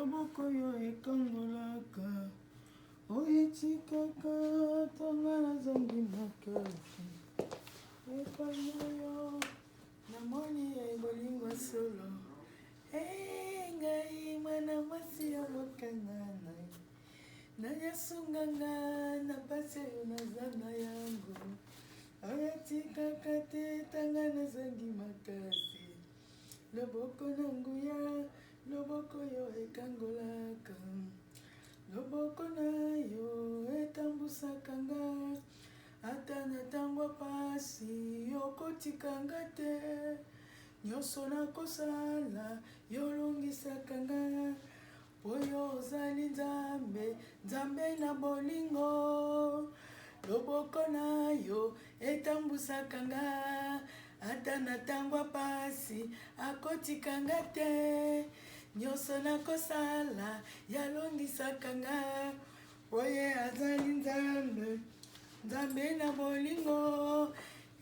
loboko yo ekangolaka oyetikaka tanga nazangi makasi epango yo namoni ebolingo solo ngai mwana mwasi ya mokanga nai nayasunganga na pasi oyo naza na yango oyetikaka te tanga nazangi makasi loboko na nguya loboko yo ekangolaka loboko na yo etambusaka nga ata na ntango pasi yokotikanga te nyonso nakosala yolongisaka nga oyo ozali nzambe nzambe na bolingo loboko na yo etambusaka nga ata na ntango pasi akotikanga te nyonso nakosala yalongisaka nga oye azali nzambe nzambe na bolingo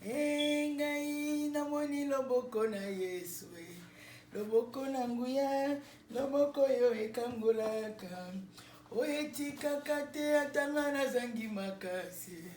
ngai namoni loboko na Yesu loboko na nguya loboko yo ekangolaka oyetikaka te atanga nazangi makasi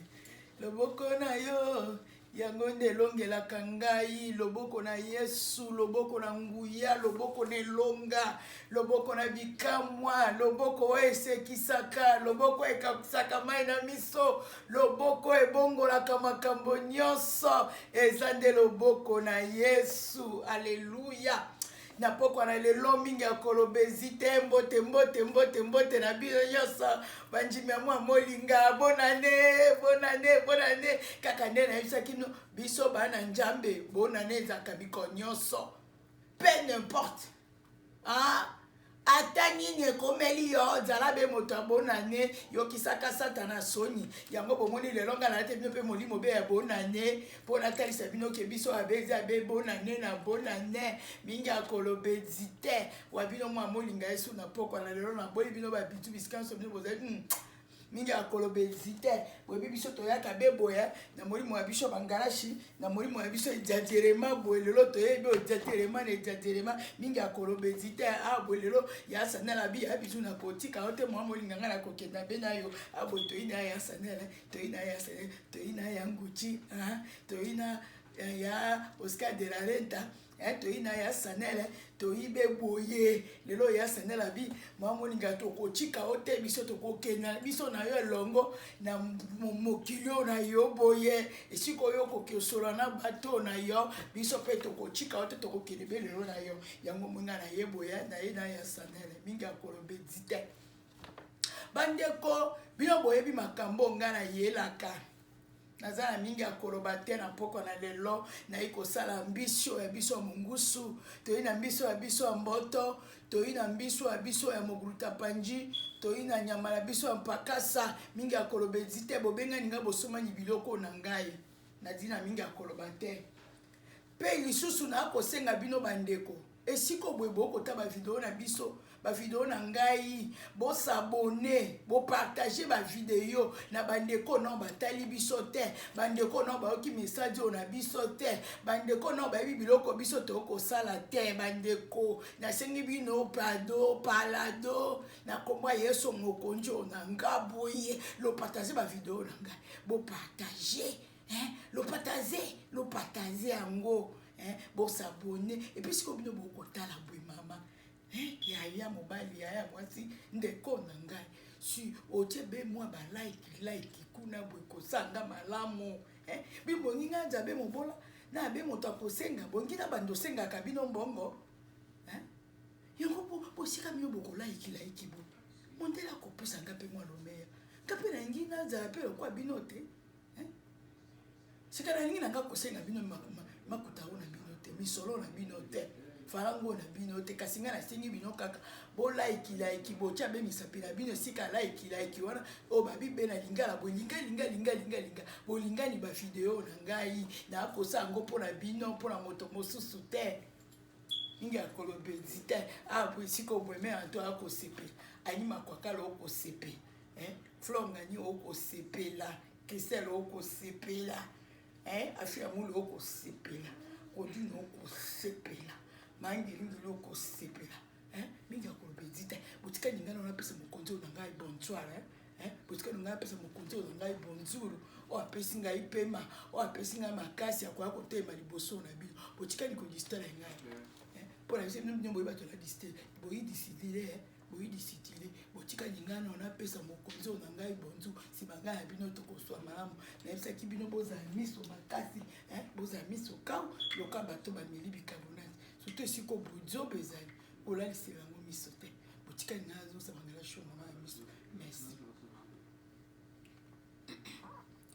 loboko na yo yango nde elongelaka ngai loboko na Yesu loboko na nguya loboko na elonga loboko na bikamwa loboko oyo esekisaka loboko ekabisaka mai na miso loboko ebongolaka makambo nyonso eza nde loboko na Yesu aleluya na pokwa na lelo mingi ya kolobezi te mbote mbote mbote mbote na bino nyonso banjimi ya mwa molinga bonane bonane bonane kaka nde nayebisaki no biso bana nzambe bonane ezalaka biko nyonso peu n'importe ata nini ekomeli yo zala be moto abonane yokisaka satana soni yango bomoni lelo nga na te bino mpe molimo be ya bonane mpo natalisa bino ke biso abezi abe bonane na bonane mingi akolobezi te wa bino mwa molinga Yesu na pokwa na lelo na boli bino babitu bisika nyonso bino bozali mingi akolobezi te boyebi biso toyaka be boye na molimo ya biso bangarashi na molimo ya biso ejaterema boye lelo toyebi ojaterema na ejaterema mingi akolobezi te boye lelo ya sanela bi ya biso na kotika ote mwa molinga nga na kokenda be na yo boye toyina ya sanela toyina ya sanela toyina ya nguchi toyina ya Oscar de la Renta toyina ya sanele toyibe boye lelo ya sanela bi mwa moninga tokotika ote biso tokokena biso na yo elongo na mokilio na yo boye esiko yo kokiosola na bato na yo biso pe tokotika ote tokokene be lelo na yo yango mwinga na ye boye na ye na ya sanele mingi akolobezi te bandeko bino boyebi makambo nga na yelaka naza na mingi akoloba te na poko na lelo nayi kosala mbiso ya biso ya mungusu toyi na mbiso ya biso ya mboto toyi na mbiso ya biso ya moguluta panji toyi na nyama na biso ya mpakasa mingi akolobezi te bobengani nga bosomani biloko na ngai nadi na mingi akoloba te mpe lisusu na kosenga bino bandeko esiko boye bokota bavideo na biso bavideo na ngai bosabone bopartage bavideo na bandeko no batali biso te bandeko no bayoki message oyo na biso te bandeko no bayebi biloko biso tokosala te bandeko nasengi bino palado na kombo ya Yesu mokonzi oyo na nga boye lopartage bavideo na ngai bopartage lopartage yango bosabone epuis siko bino bokotala boye mama yaya mobali yaya mwasi ndeko na ngai si otie be mwa like kuna boye kosanga malamu bibongi nga nzabe mobola na be moto akosenga bongi na bando sengaka bino mbongo yango bosika bino bokolike bo mondela kopesa nga mpe mwa lomeya nga mpe na ngi na nzala mpe lokwa bino te sika na ningi na nga kosenga bino makuta oyo na bino te misolo na bino te farango na bino te kasi nga nasengi bino kaka bolaiki botia be misapi na bino esika laiki wana oyo babibe na lingala bolinga bolingani bavideo na ngai nakosala yango mpo na bino mpo na moto mosusu te mingi akolobezi te boye esika obweme anto akosepela ani makwakala okosepela flongani okosepela kristel okosepela afia mulu okosepela kodino okosepela mangiringili okosepela mingi akolobezi te botika ninga na pesa mokonzi na ngai bonsoir botika ninga pesa mokonzi na ngai bonjour o apesi ngai pema o apesi ngai makasi akoya kotema liboso na bino botika ni ko distrait ngai pour la deuxième nous boyi bato la distrait boyi disitile boyi disitile botika ninga na pesa mokonzi na ngai bonjour si banga ya bino to koswa malamu na yebisa ki bino boza miso makasi boza miso kaw loka bato ba meli bicarbonate surtout siko bozo bezali olali selango miso te botika ninga zo sa bangala show mama miso merci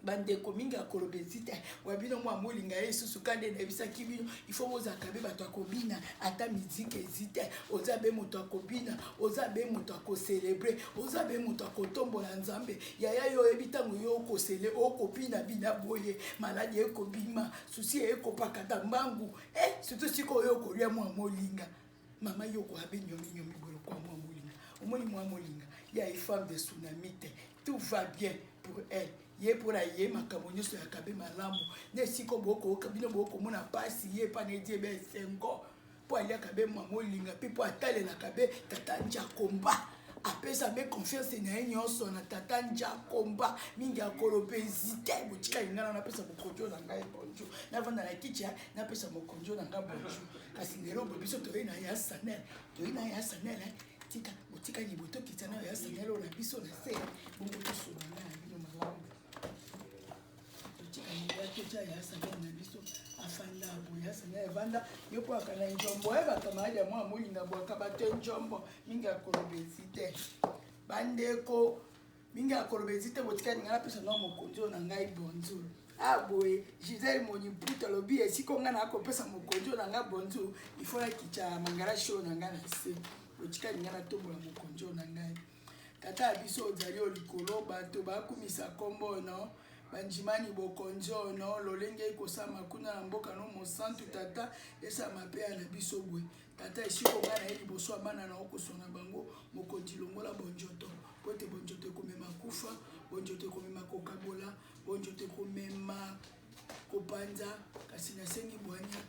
bandeko mingi akolobezi te wabino mwa molinga yesusu kande na bisaki bino il faut boza kabe bato akobina ata miziki ezite oza be moto akobina oza be moto akocelebre oza be moto akotombola nzambe yaya yo ebitango yo okosele okopina bina boye maladi ekobima susi ekopakata mbangu surtout siko yo okolia mwa molinga mama yo koabe nyomi bolo kwa mwa molinga omoni mwa molinga ya femme de tsunami te tout va bien pour elle ye pora ye makambo nyonso ya kabe malamu ne siko boko kabino boko mona pasi ye pa ne die be sengo po alia kabe mwa molinga pe po atalela kabe tata njakomba apesa be confiance na nyonso na tata njakomba mingi akolobe zite botika ingana na pesa bokonjo na ngai bonjo na vanda na kicha na pesa bokonjo na ngai bonjo kasi lero biso to ina ya sanel tika botika ni boto kitana ya sanel na biso na se bongo to sona na bino malamu ya ya sanel na biso afanda boya sanel vanda yopo akana njombo bakamadi ya mwa molinga bwaka bate njombo mingi akolobezite bandeko mingi akolobezite botika ninga pesa na mokonzi na ngai bonjour boye Gisèle moni puta lobi esiko nga na akopesa mokonzi na ngai bonjour il faut la kicha mangala show na ngai na se botika ninga na tombola mokonzi na ngai tata biso ozali olikolo bato bakumisa kombo no banjimani bokonjo no lolenge kosama kuna na mboka no mosantu tata esa mapea na biso bwe tata esiko ngana eli boso abana na okosona bango mokonji longola bonjoto pote bonjoto komema kufa bonjoto komema kokabola bonjoto komema kopanza kasi nasengi bwanya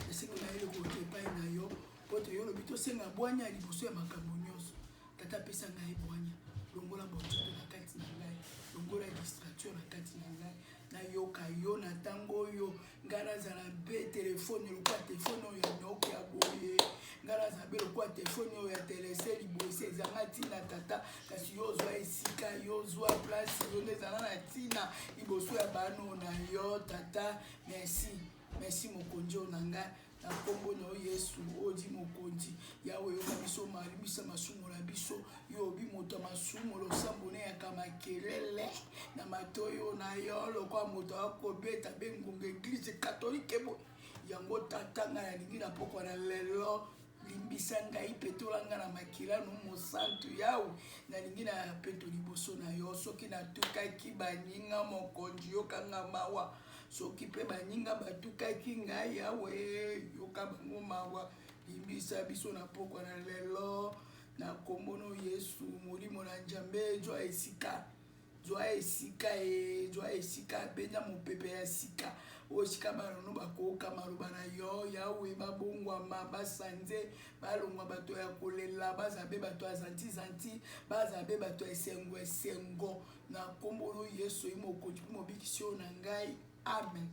nasengi na ele kokepai na yo pote yo lobito senga bwanya liboso ya makambo nyonso tata pesa ngai bwanya longola bonjoto na kati na ngai longola distraction na kati na ngai na yoka yo na tango yo ngala zala be telefone lokwa telefone oyo ya Nokia boye ngala za be lokwa telefone oyo ya Telecel boye ezanga tina tata kasi yo zwa esika yo zwa place yo nezana na tina liboso ya bano na yo tata merci mokonjo na ngai na kombo na Yesu odi mokonzi yawe yo biso malibisa masumo na biso yo bi moto masumo lo sambone ya kama kelele na matoyo na yo lo kwa moto akobeta bengunga église catholique bo yango tata nga ya ningi na poko na lelo limbisa ngai petola nga na makila no mosantu yawe na ningi na peto liboso na yo soki na tukaki baninga mokonzi yo kanga mawa soki pe baninga batukaki ngai yawe yoka bango mawa limbisa biso na pokwa na lelo na kombono Yesu molimo na Nzambe jwa esika benda mopepe ya sika osika balono bakoka maloba na yo yawe babongwama basanze balongwa bato ya kolela bazabe bato ya zanti bazabe bato ya esengo na kombono Yesu mokonzi mobikisi na ngai amen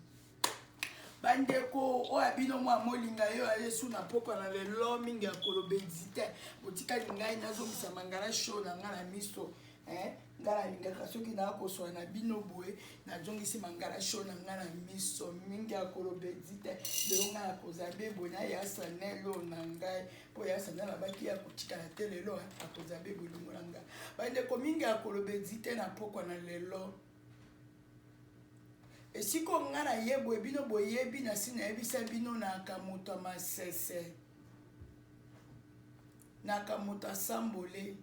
bandeko oya bino mwa molinga yo ya Yesu na poko na lelo mingi akolobezi te botika ngai nazongisa mangala show na ngai na miso ngala lingaka soki na akoswa na bino boye nazongisi mangala show na ngai na miso mingi akolobezi te lelo ngai akozabe boye na ya sanelo na ngai po ya sanelo abaki ya kotika na te lelo akozabe boye longo na ngai bandeko mingi akolobezi te na poko na lelo esiko ngana yebo bino boyebi na sina yebisa bino na kamoto masese na kamoto sambole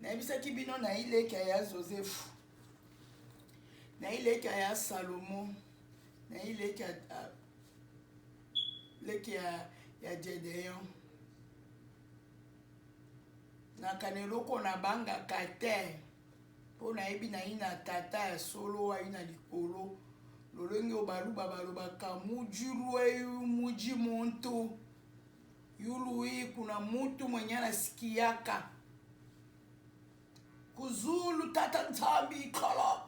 na yebisa ki bino na ileka ya Joseph na ileka ya Salomo na ileka ya Gedeon na kaneloko na banga kate pona ebi na ina tata ya solo wa ina likolo lolenge obaluba balobaka muji monto yului kuna mutu mwenye anasikiaka kuzulu tata nzambi kala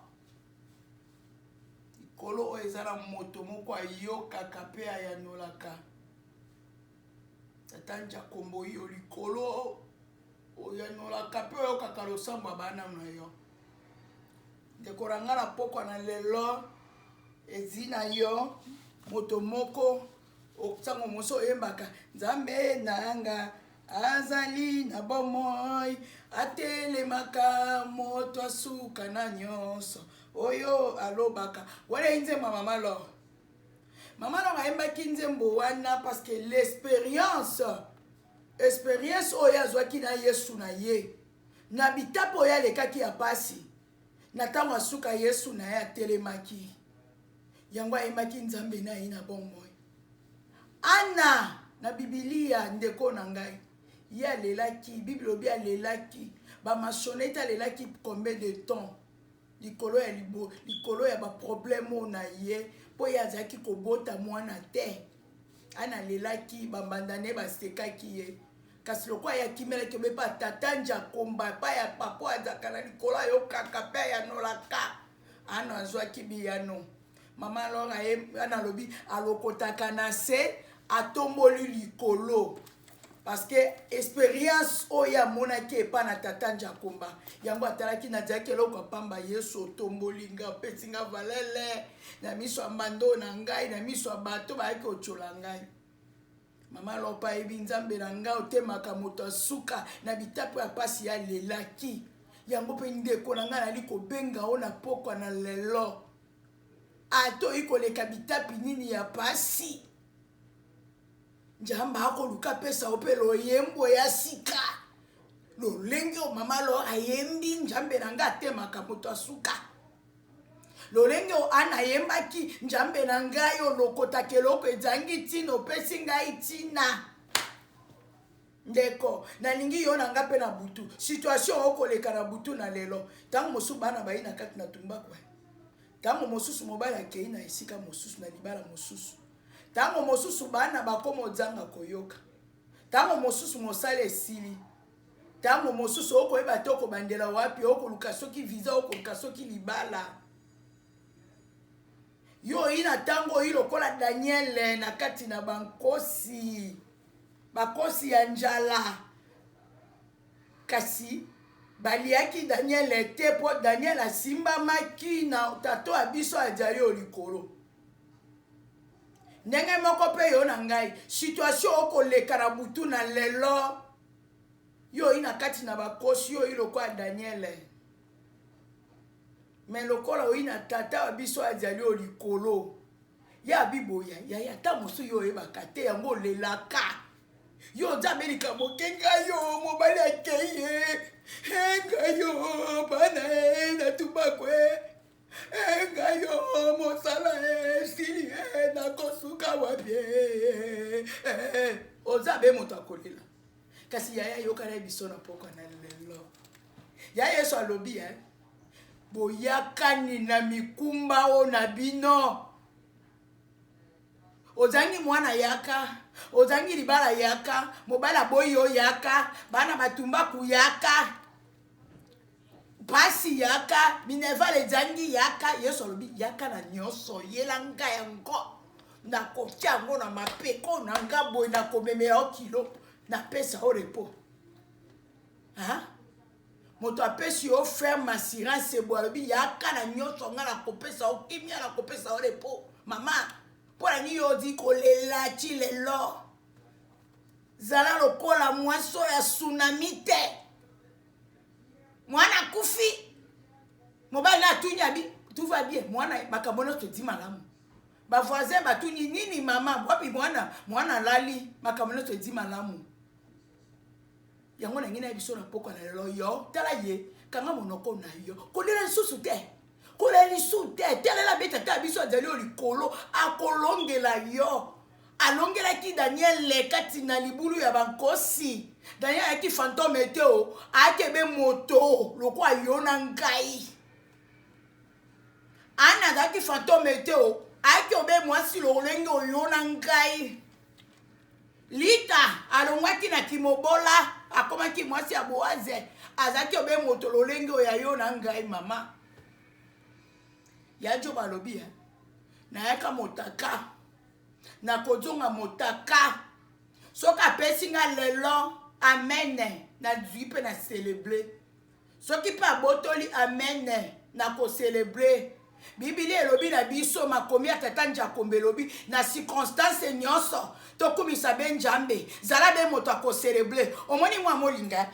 likolo oyo eza na moto moko ayokaka mpe ayanolaka tata nja kombo yo likolo oyanolaka mpe oyokaka losambo ya bana na yo ndeko na nga na pokwa na lelo ezi na yo moto moko osango moso oyembaka nzambe nanga azali na bomoi atelemaka moto asuka na nyonso oyo alobaka wana nzembo mama lo ayembaki nzembo wana parce que l'expérience oyo azwaki na yesu na ye na bitapo oyo alekaki ya pasi na ntango asuka yesu na ye atelemaki yango ayembaki nzambe na ye na bomoi. Ana na bibilia ndeko na ngai ye alelaki bible obi alelaki bamashonete alelaki combien de temps likolo ya baproblème na ye mpo ye azalaki kobota mwana te. Ana alelaki bambanda ne basekaki ye kasi lokwa ayakimelaki obe pa tata nja komba pa ya papo azalaka na likolo ayokaka mpe ayanolaka ana azwaki biyano mama lora ana alobi alokotaka na se atomboli likolo parce que expérience oyo amonaki epa na tata njakomba yango atalaki nazalaki eloko apamba yesu otomboli nga opesi nga valele na miso ya mbando na ngai na miso ya bato bayaki otyola ngai mama lopa ayebi nzambe na ngai otemaka moto asuka na bitapo ya pasi ya lelaki yango mpe ndeko na ngai nali kobenga o na pokwa na lelo atoyi koleka bitapi nini ya pasi njamba akoluka pesa ope loyembo ya sika lolenge o mama lo ayembi njambe na nga atemaka moto asuka lolenge o ana yembaki njambe na ngai olokotaka eloko ezangi ntina opesi ngai ntina ndeko nalingi yo na nga mpe na butu situation okoleka na butu na lelo ntango mosusu bana bayi na kati na tumbakwa ntango mosusu mobali akei na esika mosusu na libala mosusu ntango mosusu bana bakoma ozanga koyoka ntango mosusu mosala esili ntango mosusu okoyeba te okobandela wapi okoluka soki visa okoluka soki libala yo oyi na ntango oyi lokola daniele na kati na bakosi ya njala kasi baliaki daniele te mpo daniele asimbamaki na tato ya biso azali o likolo ndenge moko mpe yo na ngai situation okoleka na butu na lelo yo oyi na kati na bakosi oyi lokola daniele me lokola oyi na tata ya biso azali o likolo ya biboya yaya ata mosu yo oyebaka te yango olelaka yo oza belika mokenga yo mobali akei ye ngai yo bana na tubakwe ngai yo mosala esili nakosuka wapi oza be moto akolela kasi yaya yokana biso na pokwa na lelo yaya yesu alobi boyakani na mikumba o na bino ozangi mwana yaka ozangi libala yaka mobali aboyi yo yaka bana batumbaku yaka pasi yaka minerval ezangi yaka yesu alobi yaka na nyonso yela ngai yango nakotia yango na mapeko na nga boye nakomemela yo kilo napesa yo repo moto apesi yo ferme assurance boye alobi yaka na nyonso nga nakopesa yo kimia nakopesa yo repo mama mpona nini odi kolela ti lelo zala lokola mwaso ya tsunami te mwana kufi mobali na atuni abi tout va bien mwana makambo nyonso edi malamu bavoisin batuni nini mama wapi mwana lali makambo nyonso edi malamu yango na ngai na biso na pokwa na lelo yo tala ye kanga monoko na yo kolela lisusu te kolela lisusu te telela be tata biso azali o likolo akolongela yo alongelaki daniele kati na libulu ya bankosi daniele ayaki fantome te o ayaki ebe moto lokwa yo na ngai ana azalaki fantome te o ayaki obe mwasi lolenge oyo na ngai Lita alongwaki na kimobola akomaki mwasi ya boaze azaki obe moto lolenge oyo ayo na ngai mama ya jo balobi nayaka motaka nakozonga motaka soki apesi nga lelo amen nazwi mpe na celebre soki mpe abotoli amen nakocelebre bibili elobi na biso makomi ya tata njakombe elobi na circonstance nyonso tokumisa be nzambe zala be moto akocelebre omoni mwa molinga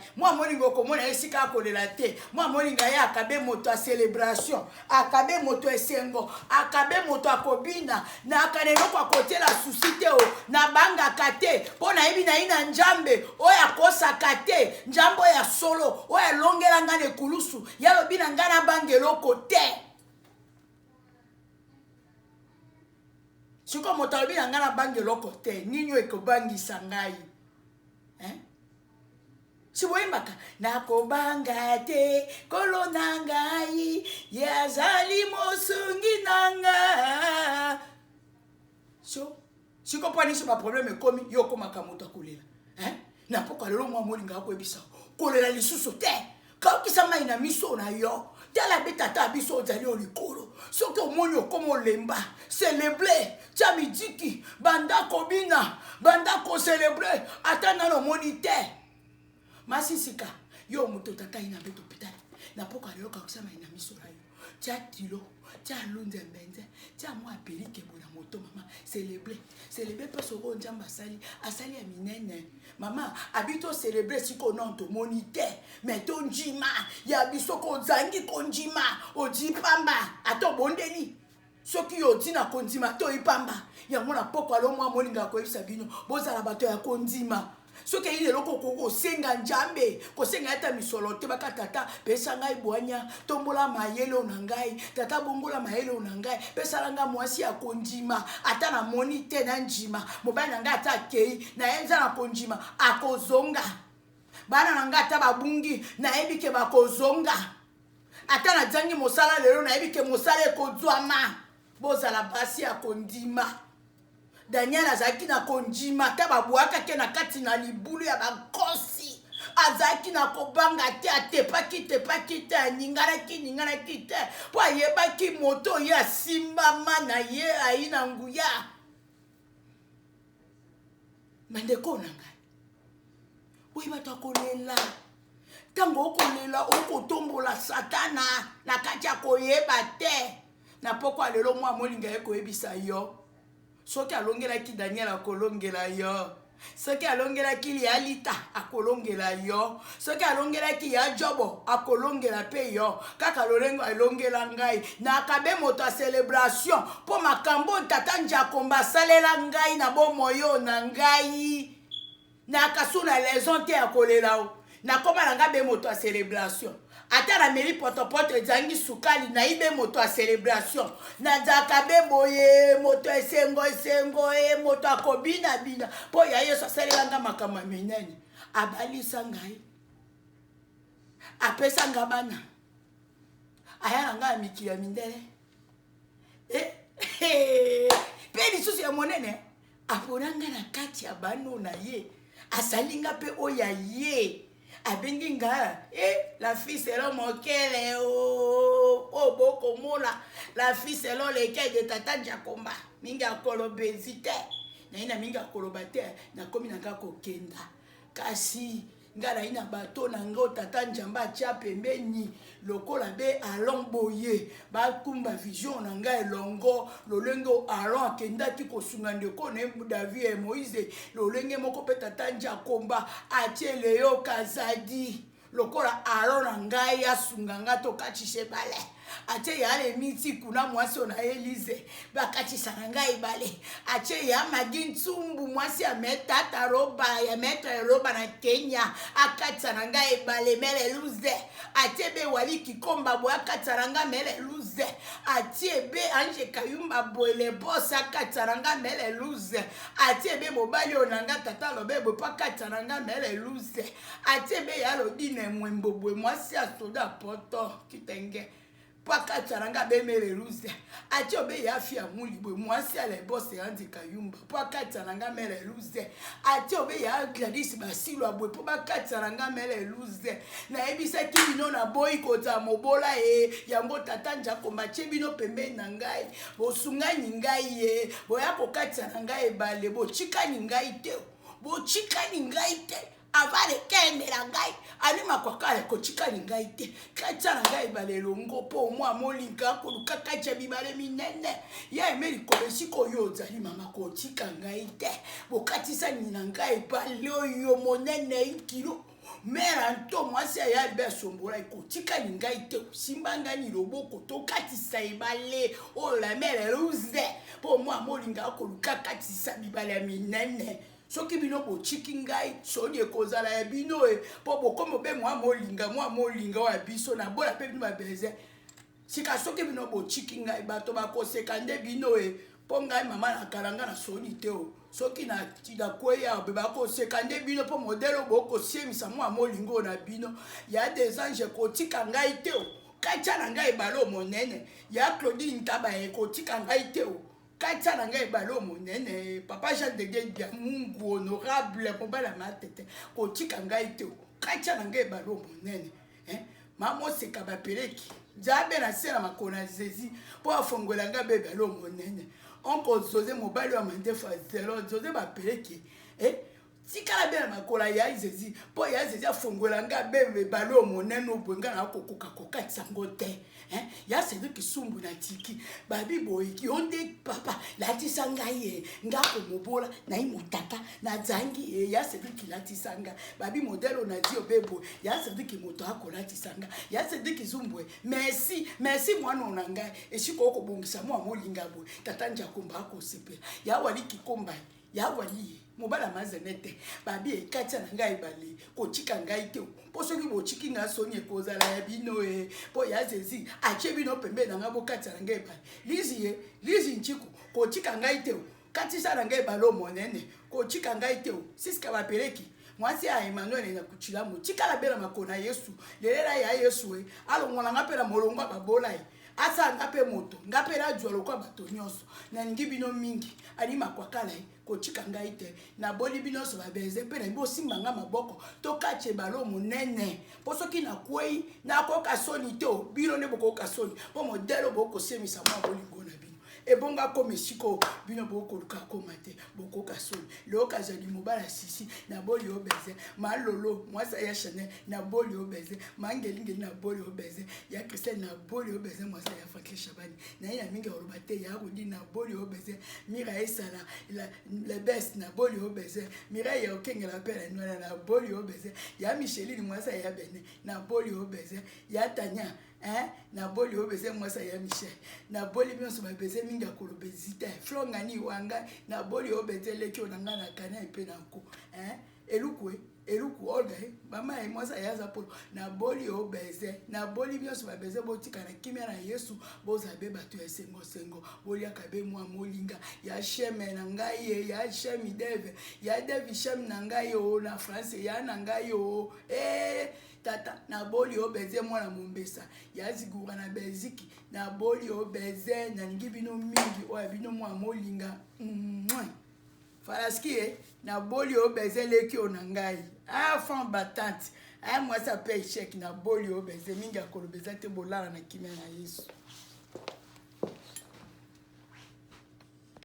okomona esika akolela te mwa molinga ye akabe moto ya celebration akabe moto esengo akabe moto akobina na akaneloko akotiela susi te o na bangaka te mpo nayebi na ye na nzambe oyo akosaka te nzambe oyo ya solo oyo alongela nga na ekulusu yalobi na nga na bangeloko te. Siko moto alobi na nga na bangi eloko te nini oyo ekobangisa ngai si boyembaka nakobanga te kolo na ngai yazali mosungi na nga siko mpo nisi baproblème ekomi yo okomaka moto akolela na mpoka lelo mwa molinga akoyebisa kolela lisusu te kaokisa mai na miso na yo tala be tata biso ozali o likolo soki omoni okoma olemba celebre tia midiki banda kobina banda kocelebre ata nano omoni te masisika yo moto tata ina beto hôpital na mpoka lelo kaokisa mai na miso na yo tia tilo tia alonze mbenze tia mwa apelike bona moto mama celebre mpe soko nzambe asali ya minene mama abito celebre siko non tomoni te me tonjima ya biso kozangi konjima oji pamba ato bondeli soki yo oti na konjima to ipamba yango na poko alo mwa molinga koyebisa bino bozala bato ya konjima soki eyi lelo kosenga nzambe kosenga ata misolo te baka tata pesa ngai bwanya tombola mayele na ngai tata bongola mayele na ngai pesa nga mwasi ya konjima ata na moni te na njima mobali na ngai ata akei na ye nza na konjima akozonga bana na ngai ata babungi nayebi ke bakozonga ata na jangi mosala lelo nayebi ke mosala ekozwama bozala basi ya kondima. Daniel azaki na konjima ta babwaka ke na kati na libulu ya bakosi azaki na kobanga te atepaki te aninganaki te po ayebaki moto ye asimbama na ye ayi na nguya mandeko na ngai oyi bato akolela ntango okolela okotombola satana na kati ya koyeba te na poko lelo mwa molinga ye koyebisa yo soki alongelaki Daniel akolongela yo soki alongelaki Lialita akolongela yo soki alongelaki ya Jobo akolongela pe yo kaka lolengo alongela ngai na akabe moto ya celebration po makambo tata njakomba salela ngai na bomoyo na ngai na kasuna leson te akolela o na koma na ngabe moto ya celebration ata na meri potopoto ezangi sukali na ibe moto ya celebration na zakabe boye moto esengo moto akobina bina po ya Yesu asalela nga makambo minene abalisa ngai apesa nga bana aya na nga mikili ya mindele pe lisusu ya monene aponanga na kati ya bano na ye asalinga pe oya ye abengi nga la fille selon mon cœur o boko mola la fille selon le cœur de tata Njakomba minga kolobezi te na ina minga koloba te na komi na nga kokenda kasi nga na ina bato na nga tata Njamba atia pembeni lokola be along boye bakumba vision na nga elongo lolengo alon akendaki kosunga ndeko na David et Moïse lolenge moko pe tata Njakomba atie Leo Kazadi lokola alon na ngai asunga nga tokachishe bale atie yale miti kuna mwasi na Elize bakachisa na ngai bale atie ya Magintsumbu mwasi ya metata roba ya metra roba na Kenya akatsa na ngai bale mele luze atie be wali kikomba bo akatsa na ngai mele luze atie be Anje Kayumba boele boss akatsa na ngai mele luze atie be mobali onanga tata lobe bo pakatsa na ngai mele luze atie be yalo dine mwembo bo mwasi ya soda poto kitenge Paka Taranga Bemere Luze. Atiobe Yafi Amulibo, Mwasi à la bosse et Andy Kayumba. Paka Taranga Mere Luze. Atiobe Ya Gladys Basilo Abwe. Paka Taranga Mere Luze. Na ebisa kibino na boy kota mobola yango tatanja kombache bino pembe na ngai. Bosunga ngai ye. Boya kokata na ngai bale. Bo chika ngai te. Bo chika ngai te. Avale kende la ngai anima kwa kale ko chika ngai te kacha ngai balelongo po mwa molinga ko lukaka cha bibale minene ya emeli ko besiko yo zali mama ko chika ngai te bokatisa nina ngai baleo yo monene ikilo mera nto mwasi ya besombola ko chika ngai te simbanga ni loboko to katisa ibale o la mere ruze po mwa molinga ko lukaka tisa bibale minene soki bino bo chikingai soni ekozala ya bino po bokomo be mwa molinga wa biso na bola pe bino babeze sika soki bino bo chikingai bato bakoseka nde bino po ngai mama na kalanga na soni te soki na tida kweya be bakoseka nde bino po modelo boko semisa mwa molingo na bino ya des anges kotika ngai te kacha na ngai balo monene ya Claudine Ntaba kotika ngai te Katia nanga balo monene papa Jean de Dieu Mungu honorable mobala matete ko tika ngai te katia nanga balo monene mamo seka ba peleki jabe na sera makona zezi po afongola nga be balo monene onko zoze mobali wa mandefa zero zoze ba peleki sikala bela makola ya zezi po ya zezi afongola nga be balo monene obwenga na kokoka kokatisa ngote ya sedu kisumbu na tiki babi boyiki onde papa lati sanga ye ngako mobola na imutaka na zangi ya sedu kilati sanga babi modelo na dio bebo ya sedu ki moto akolati sanga ya sedu kizumbwe merci mwana onanga eshiko okobongisa mwa molinga bo tatanja komba akosepela ya wali kikomba ya wali mobala mazenete babi ekatia na ngai bale ko chika ngai te po soki bo chiki nga soni ekozala ya bino po ya zezi ache bino pembe na ngabo katia na ngai bale lizi nchiku ko chika ngai te katisa na ngai balo monene ko chika ngai te siska ba peleki mwasi ya Emmanuel na kuchilamu chika la bela makona Yesu lelela ya Yesu alongona ngapela molongo babola asa ngape moto ngapela jwalo kwa bato nyonso na ngi bino mingi alima kwa kala ko chika ngai te na boli bino so babeze pe na bo simbanga maboko to kache balo monene po soki na kwei na ko kasoni te bino ne boko kasoni po modelo boko semisa mwa bolingo na bino ebonga ko mesiko bino boko luka ko mate boko kasoni loka zali mobala sisi na boli obeze malolo mwasa ya Chanel na boli obeze mangelinge na boli obeze ya Christelle na boli obeze mwasa ya Fakri Shabani na ina mingi orobate ya Rudi na boli obeze mira esala la best na boli obeze mira ya okenge la pere na boli obeze ya Micheline mwasa ya Bene na boli obeze ya Tanya na boli obeze mwasa ya Michel na boli bionso babeze minga kolobezita flongani wanga na boli obeze lekio na ngana kana ipe na ko eluku olga mama e mwasa ya zapolo na boli obeze na boli bionso babeze botika na kimia na Yesu bozabe batu ya sengo boli akabe mwa molinga ya sheme na ngai ya shemi deve ya devi shem na ngai na France ya na ngai tata na boli obeze mwana mombesa ya zigura na beziki na boli obeze na ngibino mingi oya bino mwa molinga falaski na boli obeze leki onangai femme battante moi ça paye chèque na boli obeze mingi akolobeza te bolala na kimia na Yesu